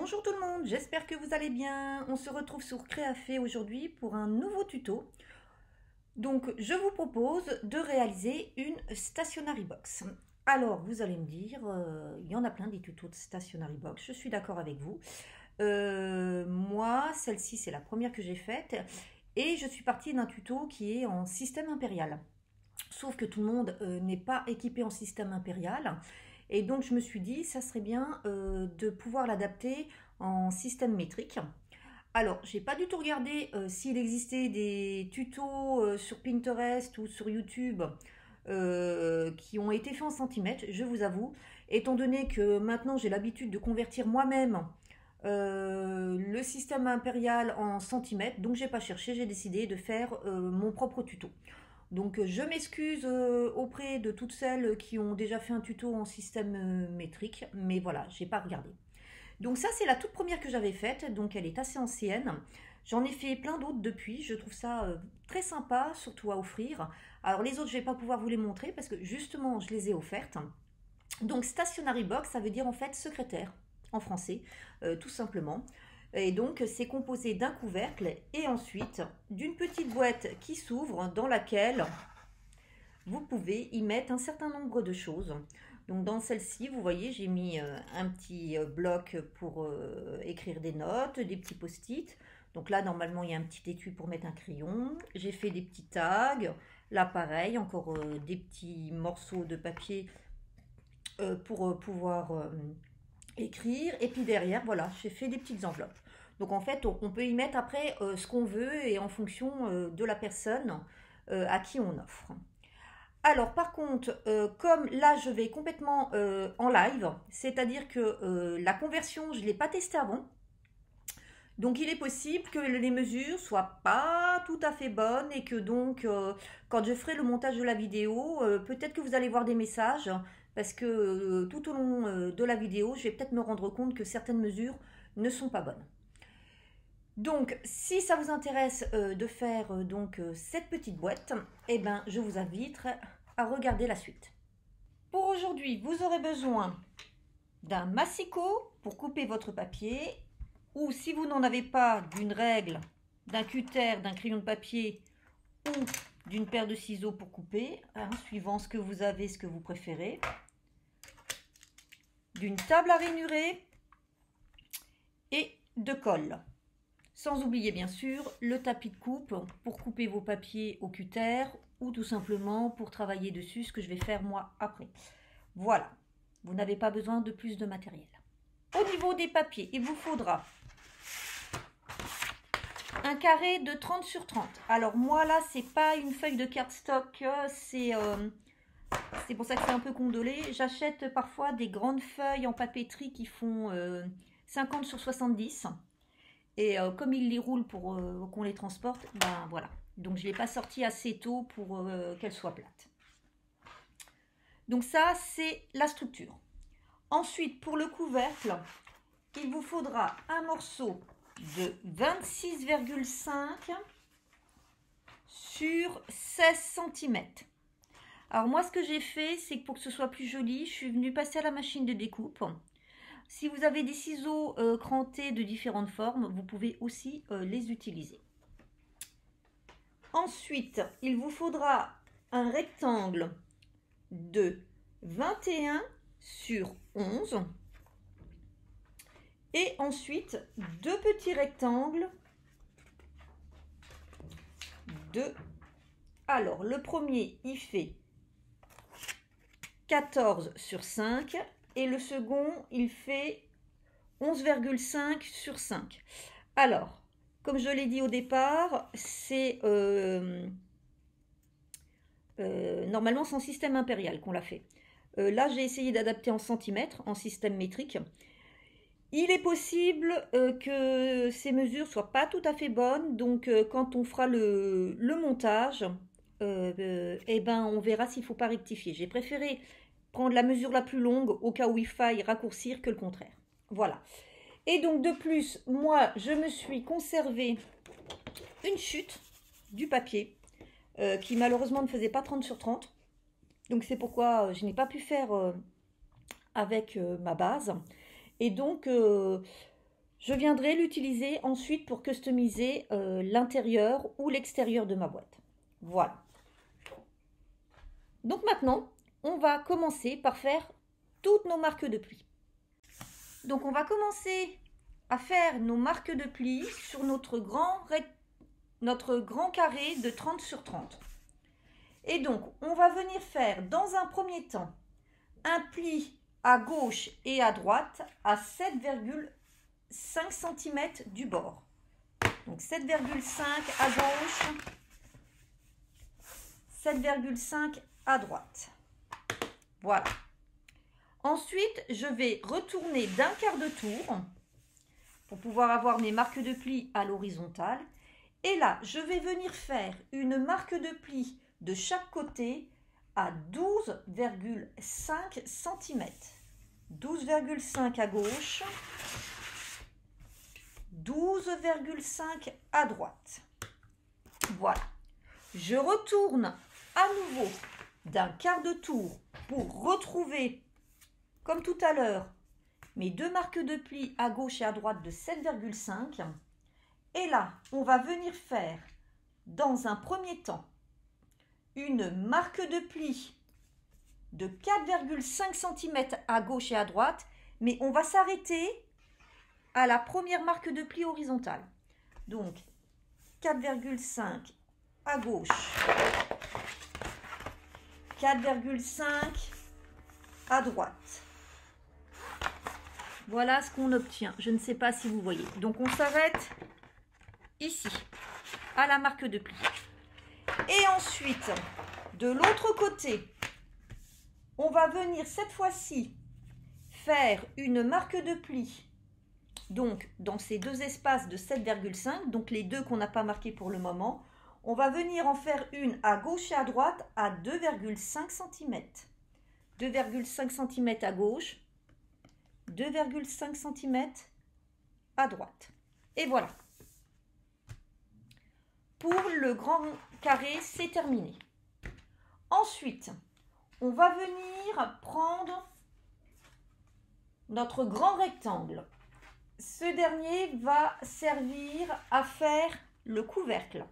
Bonjour tout le monde, j'espère que vous allez bien. On se retrouve sur Créafait aujourd'hui pour un nouveau tuto. Donc je vous propose de réaliser une stationary box. Alors vous allez me dire, il y en a plein des tutos de stationary box, je suis d'accord avec vous. Moi, celle-ci c'est la première que j'ai faite et je suis partie d'un tuto qui est en système impérial. Sauf que tout le monde n'est pas équipé en système impérial. Et donc je me suis dit, ça serait bien de pouvoir l'adapter en système métrique. Alors, j'ai pas du tout regardé s'il existait des tutos sur Pinterest ou sur YouTube qui ont été faits en centimètres, je vous avoue. Étant donné que maintenant j'ai l'habitude de convertir moi-même le système impérial en centimètres, donc j'ai pas cherché, j'ai décidé de faire mon propre tuto. Donc je m'excuse auprès de toutes celles qui ont déjà fait un tuto en système métrique, mais voilà, j'ai pas regardé. Donc ça c'est la toute première que j'avais faite, donc elle est assez ancienne. J'en ai fait plein d'autres depuis, je trouve ça très sympa, surtout à offrir. Alors les autres je vais pas pouvoir vous les montrer parce que justement je les ai offertes. Donc stationary box ça veut dire en fait secrétaire en français, tout simplement. Et donc c'est composé d'un couvercle et ensuite d'une petite boîte qui s'ouvre dans laquelle vous pouvez y mettre un certain nombre de choses. Donc dans celle-ci, vous voyez, j'ai mis un petit bloc pour écrire des notes, des petits post-it. Donc là, normalement, il y a un petit étui pour mettre un crayon. J'ai fait des petits tags. Là, pareil, encore des petits morceaux de papier pour pouvoir écrire. Et puis derrière, voilà, j'ai fait des petites enveloppes. Donc en fait, on peut y mettre après ce qu'on veut et en fonction de la personne à qui on offre. Alors par contre, comme là je vais complètement en live, c'est-à-dire que la conversion, je ne l'ai pas testée avant. Donc il est possible que les mesures soient pas tout à fait bonnes et que donc quand je ferai le montage de la vidéo, peut-être que vous allez voir des messages parce que tout au long de la vidéo, je vais peut-être me rendre compte que certaines mesures ne sont pas bonnes. Donc, si ça vous intéresse de faire cette petite boîte, eh ben, je vous invite à regarder la suite. Pour aujourd'hui, vous aurez besoin d'un massicot pour couper votre papier, ou si vous n'en avez pas, d'une règle, d'un cutter, d'un crayon de papier ou d'une paire de ciseaux pour couper, hein, suivant ce que vous avez, ce que vous préférez, d'une table à ranurer et de colle. Sans oublier bien sûr le tapis de coupe pour couper vos papiers au cutter ou tout simplement pour travailler dessus, ce que je vais faire moi après. Voilà, vous n'avez pas besoin de plus de matériel. Au niveau des papiers, il vous faudra un carré de 30 sur 30. Alors moi là, c'est pas une feuille de cardstock, c'est pour ça que c'est un peu condolé. J'achète parfois des grandes feuilles en papeterie qui font 50 sur 70. Et comme ils les roulent pour qu'on les transporte, ben voilà. Donc je ne l'ai pas sorti assez tôt pour qu'elle soit plate. Donc ça, c'est la structure. Ensuite, pour le couvercle, il vous faudra un morceau de 26,5 sur 16 cm. Alors moi, ce que j'ai fait, c'est que pour que ce soit plus joli, je suis venue passer à la machine de découpe. Si vous avez des ciseaux crantés de différentes formes, vous pouvez aussi les utiliser. Ensuite, il vous faudra un rectangle de 21 sur 11. Et ensuite, deux petits rectangles de... Alors, le premier, il fait 14 sur 5. Et le second, il fait 11,5 sur 5. Alors, comme je l'ai dit au départ, c'est normalement sans système impérial qu'on l'a fait. Là, j'ai essayé d'adapter en centimètres, en système métrique. Il est possible que ces mesures ne soient pas tout à fait bonnes. Donc, quand on fera le montage, eh ben, on verra s'il ne faut pas rectifier. J'ai préféré prendre la mesure la plus longue au cas où il faille raccourcir que le contraire. Voilà. Et donc de plus, moi, je me suis conservé une chute du papier qui malheureusement ne faisait pas 30 sur 30. Donc c'est pourquoi je n'ai pas pu faire avec ma base. Et donc Je viendrai l'utiliser ensuite pour customiser l'intérieur ou l'extérieur de ma boîte. Voilà. Donc maintenant, on va commencer par faire toutes nos marques de plis. Donc on va commencer à faire nos marques de plis sur notre grand carré de 30 sur 30. Et donc, on va venir faire dans un premier temps un pli à gauche et à droite à 7,5 cm du bord. Donc 7,5 à gauche, 7,5 à droite. Voilà. Ensuite, je vais retourner d'un quart de tour pour pouvoir avoir mes marques de plis à l'horizontale. Et là, je vais venir faire une marque de pli de chaque côté à 12,5 cm. 12,5 à gauche, 12,5 à droite. Voilà. Je retourne à nouveau d'un quart de tour pour retrouver, comme tout à l'heure, mes deux marques de pli à gauche et à droite de 7,5. Et là, on va venir faire, dans un premier temps, une marque de pli de 4,5 cm à gauche et à droite, mais on va s'arrêter à la première marque de pli horizontale. Donc, 4,5 à gauche, 4,5 à droite. Voilà ce qu'on obtient. Je ne sais pas si vous voyez. Donc, on s'arrête ici, à la marque de pli. Et ensuite, de l'autre côté, on va venir cette fois-ci faire une marque de pli, donc dans ces deux espaces de 7,5, donc les deux qu'on n'a pas marqués pour le moment. On va venir en faire une à gauche et à droite à 2,5 cm. 2,5 cm à gauche, 2,5 cm à droite. Et voilà. Pour le grand carré, c'est terminé. Ensuite, on va venir prendre notre grand rectangle. Ce dernier va servir à faire le couvercle.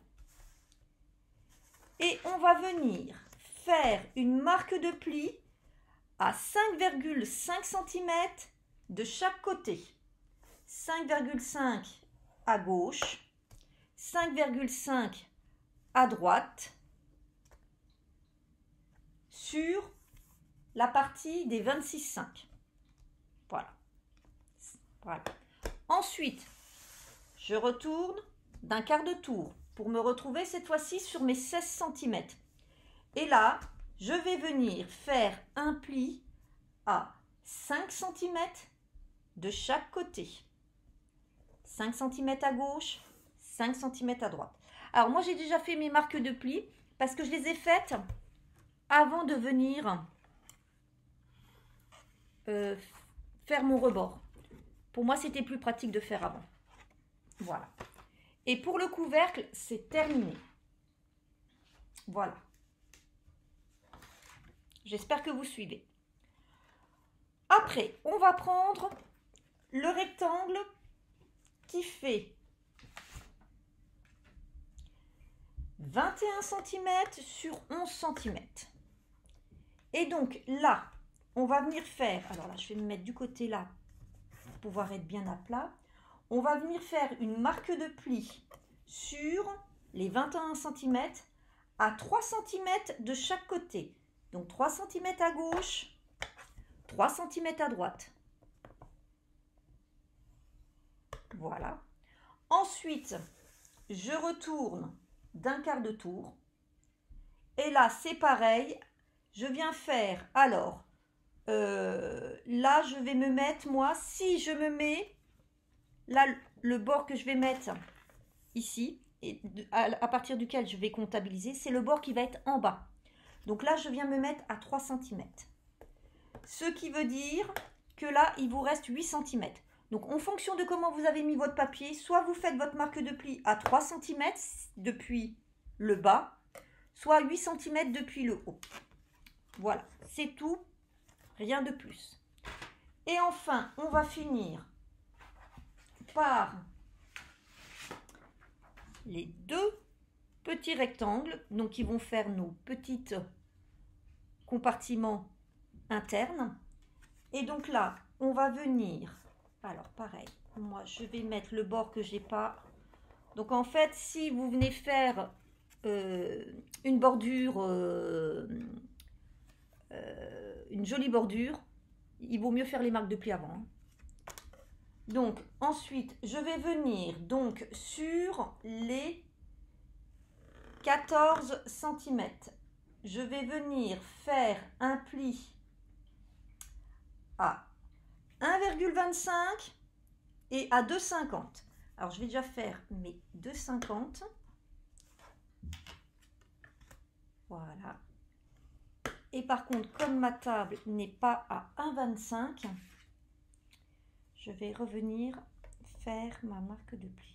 Et on va venir faire une marque de pli à 5,5 cm de chaque côté. 5,5 à gauche, 5,5 à droite, sur la partie des 26,5. Voilà. Voilà. Ensuite, je retourne d'un quart de tour pour me retrouver cette fois-ci sur mes 16 cm. Et là, je vais venir faire un pli à 5 cm de chaque côté. 5 cm à gauche, 5 cm à droite. Alors moi, j'ai déjà fait mes marques de pli parce que je les ai faites avant de venir faire mon rebord. Pour moi, c'était plus pratique de faire avant. Voilà. Et pour le couvercle, c'est terminé. Voilà. J'espère que vous suivez. Après, on va prendre le rectangle qui fait 21 cm sur 11 cm. Et donc là, on va venir faire, alors là, je vais me mettre du côté là pour pouvoir être bien à plat. On va venir faire une marque de pli sur les 21 cm à 3 cm de chaque côté. Donc 3 cm à gauche, 3 cm à droite. Voilà. Ensuite, je retourne d'un quart de tour. Et là, c'est pareil. Je viens faire, alors, là, je vais me mettre, moi, si je me mets, là, le bord que je vais mettre ici, et à partir duquel je vais comptabiliser, c'est le bord qui va être en bas. Donc là, je viens me mettre à 3 cm. Ce qui veut dire que là, il vous reste 8 cm. Donc, en fonction de comment vous avez mis votre papier, soit vous faites votre marque de pli à 3 cm depuis le bas, soit 8 cm depuis le haut. Voilà, c'est tout, rien de plus. Et enfin, on va finir par les deux petits rectangles, donc qui vont faire nos petits compartiments internes. Et donc là, on va venir, alors pareil, moi je vais mettre le bord que j'ai pas. Donc en fait, si vous venez faire une bordure, une jolie bordure, il vaut mieux faire les marques de pli avant, hein. Donc ensuite, je vais venir donc sur les 14 cm. Je vais venir faire un pli à 1,25 et à 2,50. Alors je vais déjà faire mes 2,50. Voilà. Et par contre, comme ma table n'est pas à 1,25, je vais revenir faire ma marque de pli.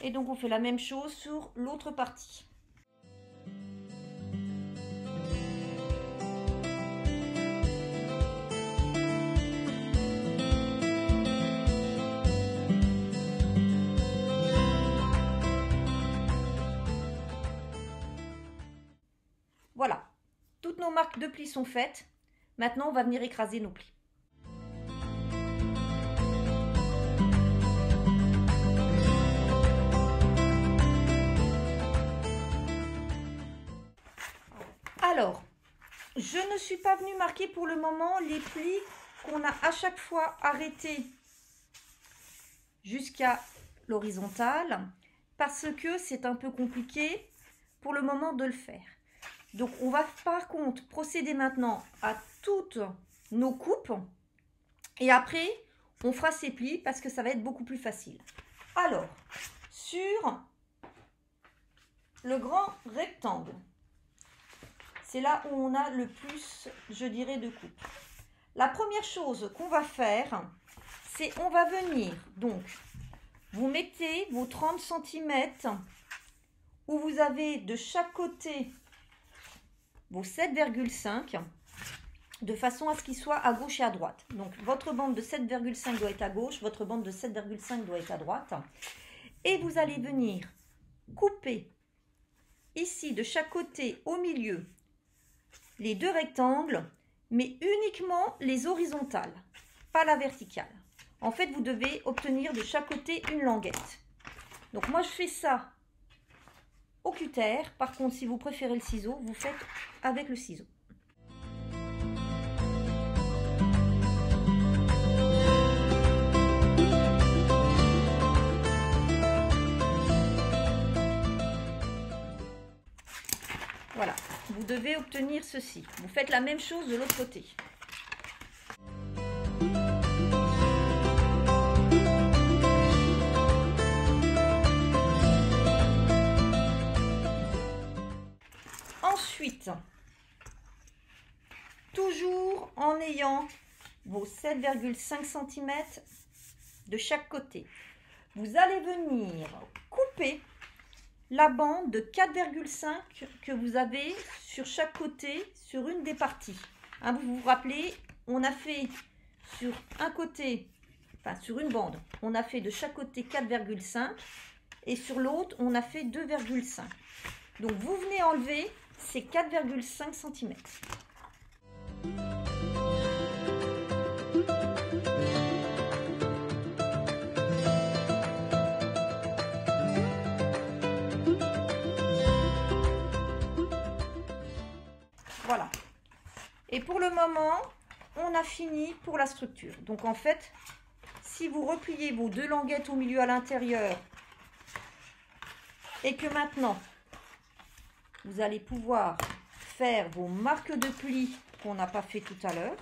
Et donc on fait la même chose sur l'autre partie. Voilà, toutes nos marques de plis sont faites. Maintenant on va venir écraser nos plis. Alors, je ne suis pas venue marquer pour le moment les plis qu'on a à chaque fois arrêtés jusqu'à l'horizontale parce que c'est un peu compliqué pour le moment de le faire. Donc, on va par contre procéder maintenant à toutes nos coupes et après, on fera ces plis parce que ça va être beaucoup plus facile. Alors, sur le grand rectangle, c'est là où on a le plus, je dirais, de coupes. La première chose qu'on va faire, c'est on va venir, donc, vous mettez vos 30 cm où vous avez de chaque côté vos 7,5 de façon à ce qu'ils soient à gauche et à droite. Donc, votre bande de 7,5 doit être à gauche, votre bande de 7,5 doit être à droite. Et vous allez venir couper ici de chaque côté au milieu les deux rectangles, mais uniquement les horizontales, pas la verticale. En fait, vous devez obtenir de chaque côté une languette. Donc moi, je fais ça au cutter. Par contre, si vous préférez le ciseau, vous faites avec le ciseau. Voilà, vous devez obtenir ceci. Vous faites la même chose de l'autre côté. Ensuite, toujours en ayant vos 7,5 cm de chaque côté, vous allez venir couper la bande de 4,5 que vous avez sur chaque côté sur une des parties. Hein, vous vous rappelez, on a fait sur un côté, enfin sur une bande, on a fait de chaque côté 4,5 et sur l'autre, on a fait 2,5. Donc vous venez enlever ces 4,5 cm. Voilà. Et pour le moment, on a fini pour la structure. Donc en fait, si vous repliez vos 2 languettes au milieu à l'intérieur et que maintenant, vous allez pouvoir faire vos marques de plis qu'on n'a pas fait tout à l'heure.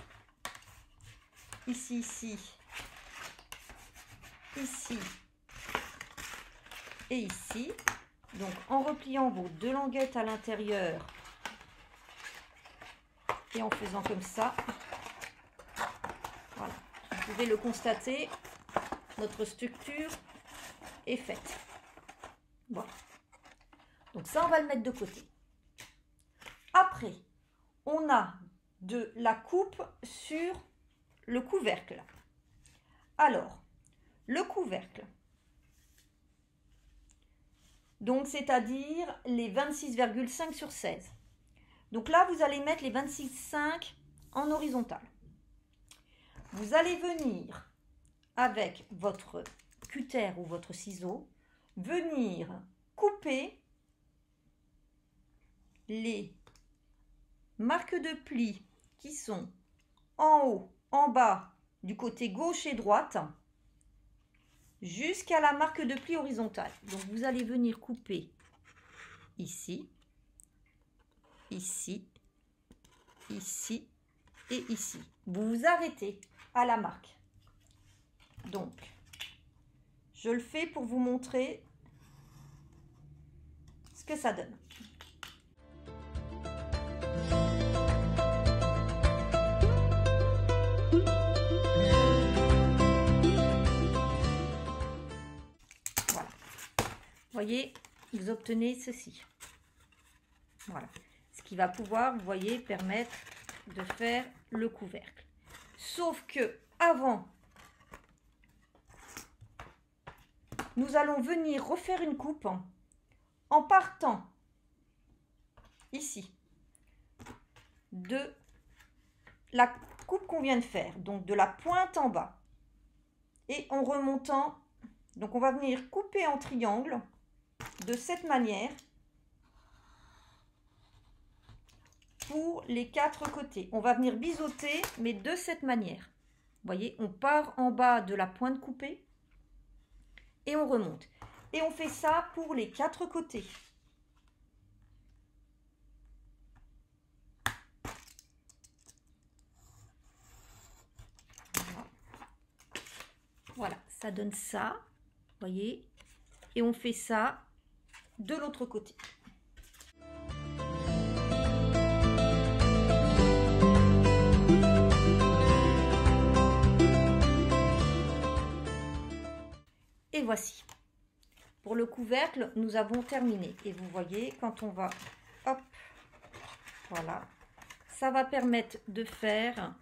Ici, ici, ici et ici. Donc, en repliant vos 2 languettes à l'intérieur et en faisant comme ça, voilà, vous pouvez le constater, notre structure est faite. Voilà. Donc ça, on va le mettre de côté. Après, on a de la coupe sur le couvercle. Alors, le couvercle, donc c'est-à-dire les 26,5 sur 16. Donc là, vous allez mettre les 26,5 en horizontal. Vous allez venir avec votre cutter ou votre ciseau, venir couper les marques de plis qui sont en haut, en bas, du côté gauche et droite, jusqu'à la marque de pli horizontale. Donc vous allez venir couper ici, ici, ici et ici. Vous vous arrêtez à la marque. Donc, je le fais pour vous montrer ce que ça donne. Voilà. Vous voyez, vous obtenez ceci. Voilà. Ce qui va pouvoir, vous voyez, permettre de faire le couvercle. Sauf que avant, nous allons venir refaire une coupe en partant ici de la coupe qu'on vient de faire, donc de la pointe en bas, et en remontant. Donc on va venir couper en triangle de cette manière pour les 4 côtés. On va venir biseauter, mais de cette manière. Vous voyez, on part en bas de la pointe coupée et on remonte. Et on fait ça pour les 4 côtés. Voilà, ça donne ça, vous voyez, et on fait ça de l'autre côté. Et voici. Pour le couvercle, nous avons terminé. Et vous voyez, quand on va, hop, voilà, ça va permettre de faire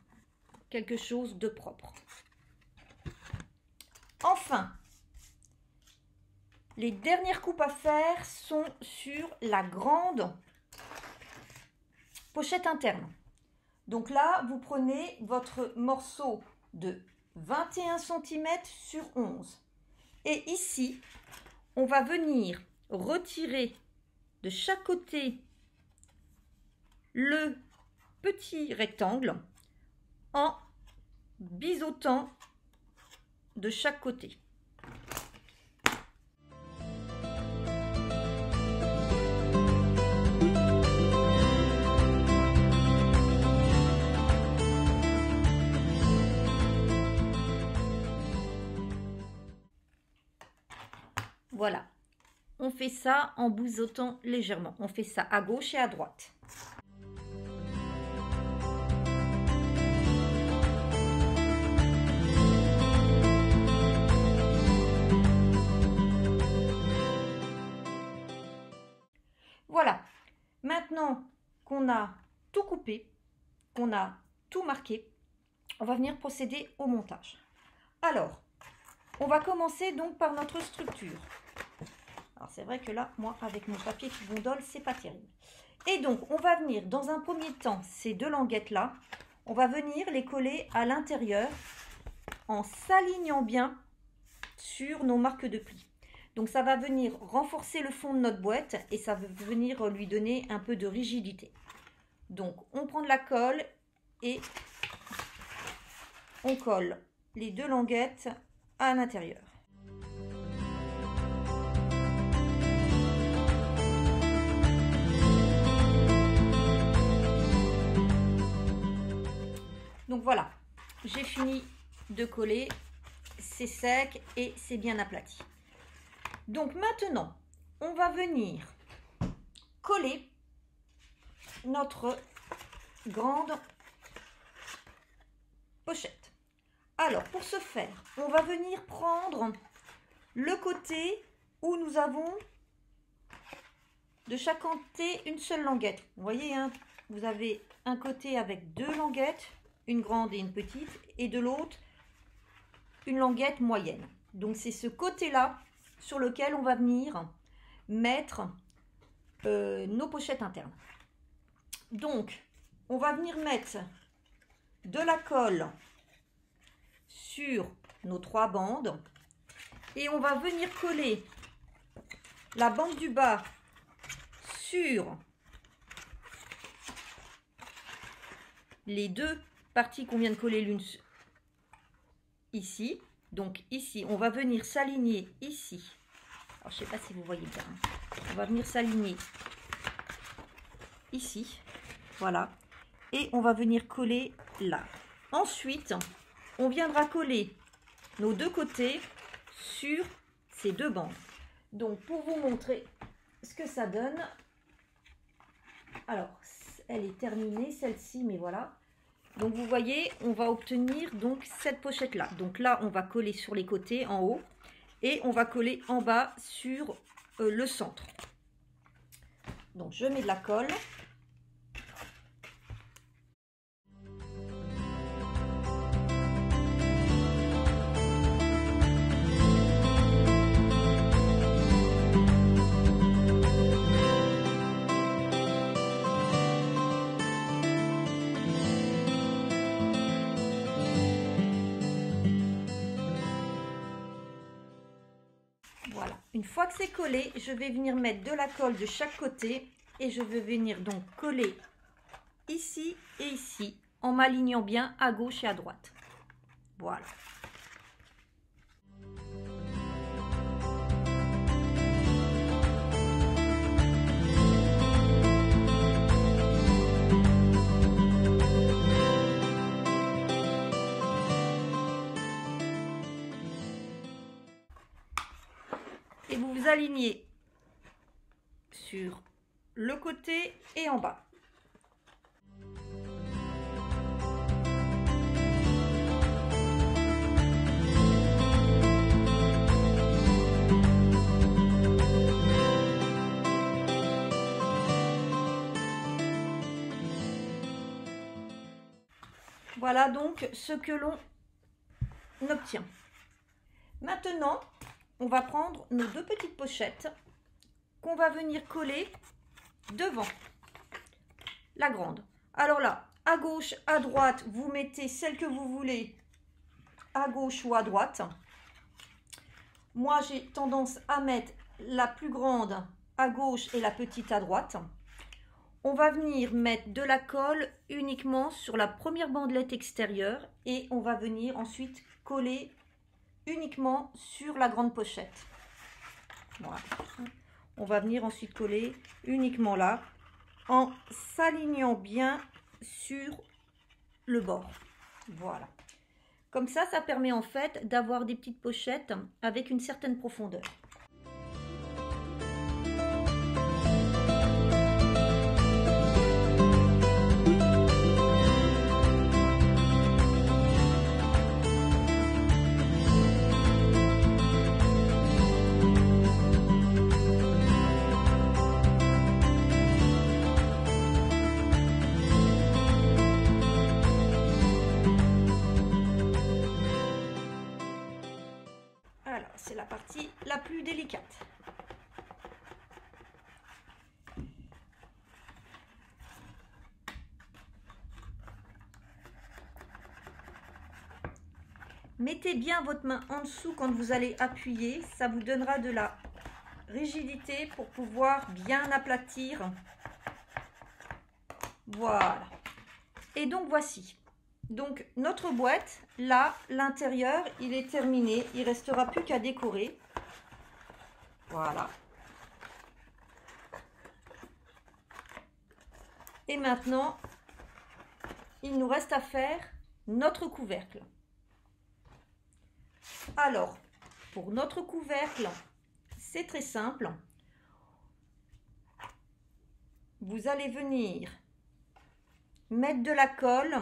quelque chose de propre. Enfin, les dernières coupes à faire sont sur la grande pochette interne. Donc là, vous prenez votre morceau de 21 cm sur 11. Et ici, on va venir retirer de chaque côté le petit rectangle en biseautant de chaque côté. Voilà, on fait ça en biseautant légèrement. On fait ça à gauche et à droite. Voilà, maintenant qu'on a tout coupé, qu'on a tout marqué, on va venir procéder au montage. Alors, on va commencer donc par notre structure. Alors c'est vrai que là, moi, avec mon papier qui gondole, c'est pas terrible. Et donc, on va venir, dans un premier temps, ces 2 languettes-là, on va venir les coller à l'intérieur en s'alignant bien sur nos marques de pli. Donc ça va venir renforcer le fond de notre boîte et ça va venir lui donner un peu de rigidité. Donc on prend de la colle et on colle les 2 languettes à l'intérieur. Donc voilà, j'ai fini de coller, c'est sec et c'est bien aplati. Donc maintenant, on va venir coller notre grande pochette. Alors pour ce faire, on va venir prendre le côté où nous avons de chaque côté une seule languette. Vous voyez, hein, vous avez un côté avec deux languettes, une grande et une petite, et de l'autre une languette moyenne. Donc c'est ce côté-là sur lequel on va venir mettre nos pochettes internes. Donc on va venir mettre de la colle sur nos trois bandes et on va venir coller la bande du bas sur les deux parties qu'on vient de coller l'une ici. Donc ici, on va venir s'aligner ici. Alors, je ne sais pas si vous voyez bien. On va venir s'aligner ici. Voilà. Et on va venir coller là. Ensuite, on viendra coller nos deux côtés sur ces deux bandes. Donc, pour vous montrer ce que ça donne. Alors, elle est terminée, celle-ci, mais voilà. Donc vous voyez, on va obtenir donc cette pochette là. Donc là, on va coller sur les côtés en haut et on va coller en bas sur le centre. Donc je mets de la colle. Voilà, une fois que c'est collé, je vais venir mettre de la colle de chaque côté et je vais venir donc coller ici et ici en m'alignant bien à gauche et à droite. Voilà. Et vous vous alignez sur le côté et en bas. Voilà donc ce que l'on obtient. Maintenant, on va prendre nos deux petites pochettes qu'on va venir coller devant la grande. Alors là, à gauche, à droite, vous mettez celle que vous voulez à gauche ou à droite. Moi, j'ai tendance à mettre la plus grande à gauche et la petite à droite. On va venir mettre de la colle uniquement sur la première bandelette extérieure et on va venir ensuite coller uniquement sur la grande pochette. Voilà. On va venir ensuite coller uniquement là en s'alignant bien sur le bord. Voilà. Comme ça permet en fait d'avoir des petites pochettes avec une certaine profondeur. C'est la partie la plus délicate. Mettez bien votre main en dessous quand vous allez appuyer, ça vous donnera de la rigidité pour pouvoir bien aplatir. Voilà. Et donc voici. Donc notre boîte, là, l'intérieur, il est terminé. Il ne restera plus qu'à décorer. Voilà. Et maintenant, il nous reste à faire notre couvercle. Alors, pour notre couvercle, c'est très simple. Vous allez venir mettre de la colle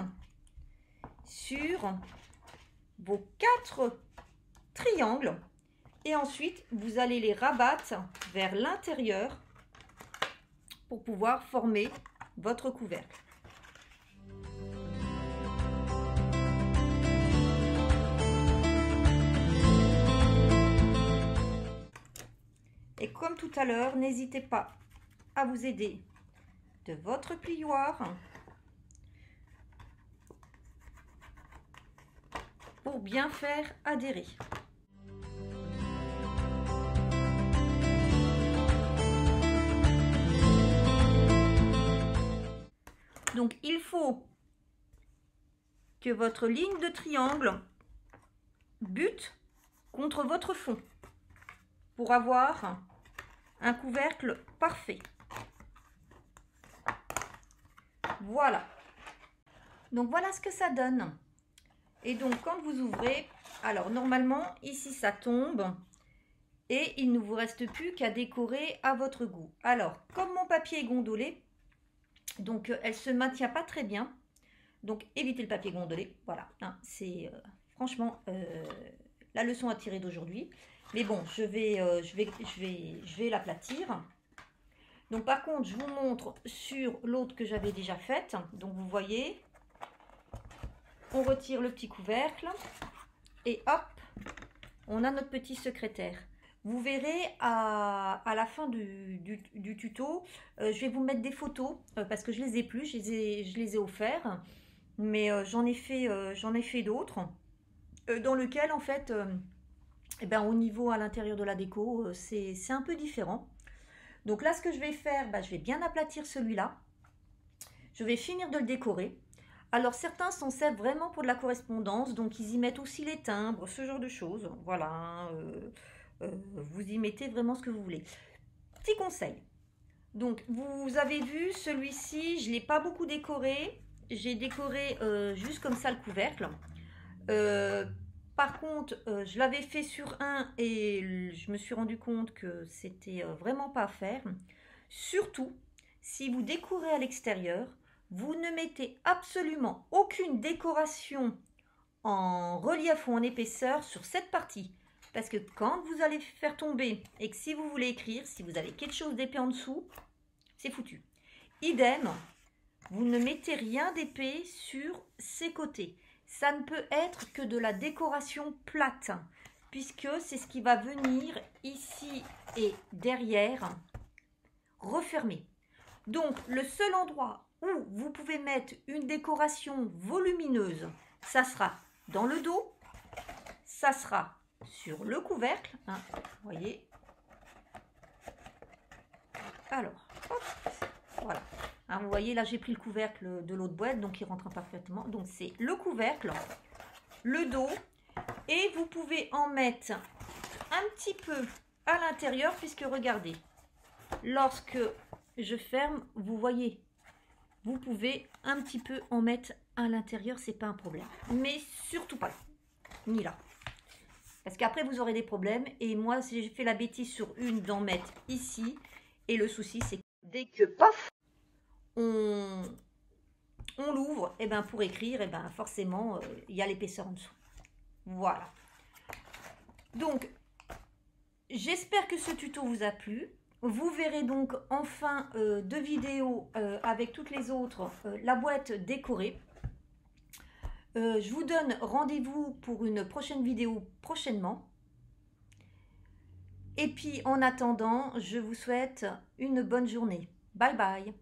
sur vos 4 triangles et ensuite vous allez les rabattre vers l'intérieur pour pouvoir former votre couvercle. Et comme tout à l'heure, n'hésitez pas à vous aider de votre plioir pour bien faire adhérer. Donc il faut que votre ligne de triangle bute contre votre fond pour avoir un couvercle parfait. Voilà. Donc voilà ce que ça donne. Et donc quand vous ouvrez, alors normalement ici ça tombe et il ne vous reste plus qu'à décorer à votre goût. Alors comme mon papier est gondolé, donc elle se maintient pas très bien. Donc évitez le papier gondolé. Voilà, hein, c'est franchement la leçon à tirer d'aujourd'hui. Mais bon, je vais l'aplatir. Donc par contre, je vous montre sur l'autre que j'avais déjà faite. Donc vous voyez, on retire le petit couvercle et hop, on a notre petit secrétaire. Vous verrez à la fin du tuto, je vais vous mettre des photos parce que je les ai plus, je les ai offerts, mais j'en ai fait d'autres dans lequel en fait, eh ben, au niveau à l'intérieur de la déco, c'est un peu différent. Donc là, ce que je vais faire, je vais bien aplatir celui-là. Je vais finir de le décorer. Alors certains s'en servent vraiment pour de la correspondance, donc ils y mettent aussi les timbres, ce genre de choses. Voilà, vous y mettez vraiment ce que vous voulez. Petit conseil. Donc vous avez vu, celui-ci, je ne l'ai pas beaucoup décoré. J'ai décoré juste comme ça le couvercle. Par contre, je l'avais fait sur un et je me suis rendu compte que c'était vraiment pas à faire. Surtout, si vous décorez à l'extérieur, vous ne mettez absolument aucune décoration en relief ou en épaisseur sur cette partie. Parce que quand vous allez faire tomber et que si vous voulez écrire, si vous avez quelque chose d'épais en dessous, c'est foutu. Idem, vous ne mettez rien d'épais sur ces côtés. Ça ne peut être que de la décoration plate, puisque c'est ce qui va venir ici et derrière refermer. Donc, le seul endroit où vous pouvez mettre une décoration volumineuse, ça sera dans le dos, ça sera sur le couvercle, hein, vous voyez. Alors, hop, voilà. Hein, vous voyez, là, j'ai pris le couvercle de l'autre boîte, donc il rentre parfaitement. Donc, c'est le couvercle, le dos, et vous pouvez en mettre un petit peu à l'intérieur, puisque regardez, lorsque je ferme, vous voyez, vous pouvez un petit peu en mettre à l'intérieur, c'est pas un problème. Mais surtout pas là, ni là. Parce qu'après, vous aurez des problèmes. Et moi, j'ai fait la bêtise sur une d'en mettre ici. Et le souci, c'est que dès que, paf, on l'ouvre, et ben pour écrire, et ben forcément, il y a l'épaisseur en dessous. Voilà. Donc, j'espère que ce tuto vous a plu. Vous verrez donc en fin de vidéo avec toutes les autres la boîte décorée. Je vous donne rendez-vous pour une prochaine vidéo prochainement. Et puis en attendant, je vous souhaite une bonne journée. Bye bye.